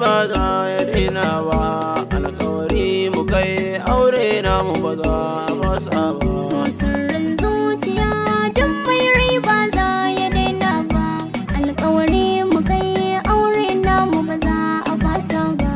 ba za ya daina ba, alkawari mu kai aure namu ba za a fasa ba. So sirrin zuciya duk mai rai ba za ya daina ba, alkawari mu kai aure namu ba za a fasa ba.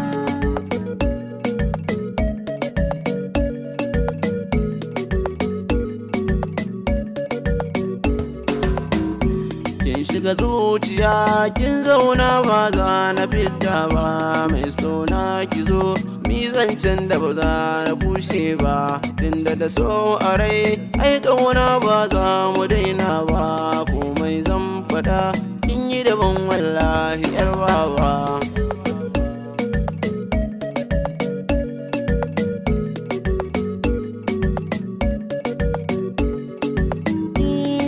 Kin shiga zuciya kin zauna ba za na fita ba, mai sona ki zo mi zancen da ba za na bushe ba, tunda da so a rai ai kauna ba za mu daina ba, komai zan fada kin yi daban wallahi yar baba.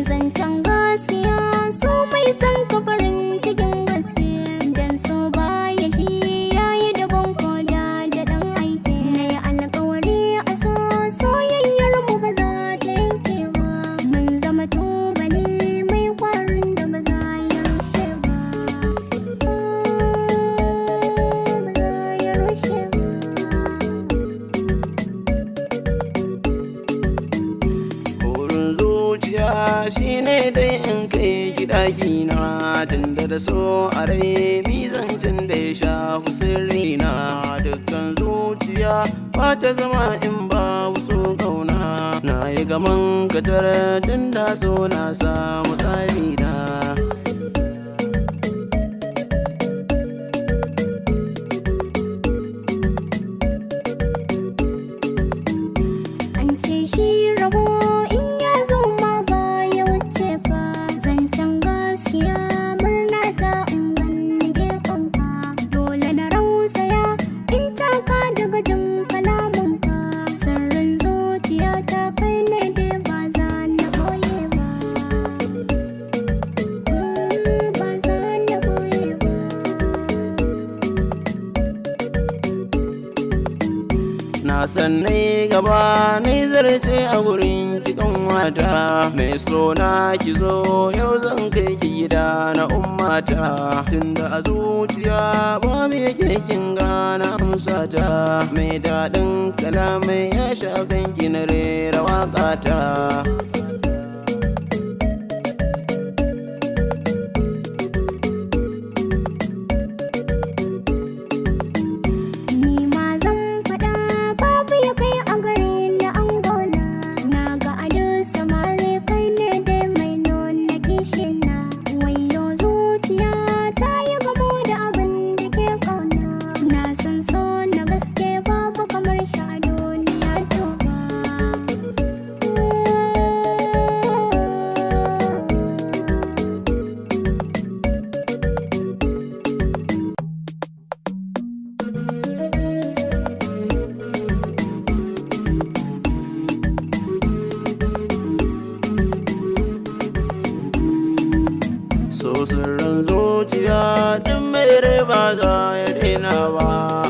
Zancen gaskiya so mai san ka farin cikin gaske, dan so baya shi yayi daban koda da dan aike. Nayi alkawari a so soyayyar mu ba za ta yanke ba, mun zama tubali mai kwarin da ba za ya rushe ba, ba za ya rushe ba. Burin zuciya shine dai in kai ki ɗaki na, tunda da so a rai mi zancen da ya shafi sirrina, dukkan zuciya ba ta zama in ba so kauna, na yi gaman katar tunda so na samu tsari na. An ce shi rabo in ya zo ma ba ya wuce ka, zancen gaskiya murna ta in ganni gefenka, dole na rausaya in taka daga jin kalamanka, sirrin zuciya ta kai ne dai ba za na boye ba, ba za na boye ba. Na san nai gaba nai zarce a gurin kiɗan wata, mai sona ki zo yau zan kai ki gida na ummata, tunda a zuciya ba me yake kin gana amsata, mai daɗin kalamai ya sha ganki na rera waƙata. Ni ma zan faɗa babu ya kai a gare ni angona, na ga ado samare kai ne dai mai nuna kishina, wayo zuciya ta yi gamo da abin da ke ƙauna, na san so na gaske babu kamar shi a duniya to ba. So sirrin zuciya duk mai rai ba za ya daina ba.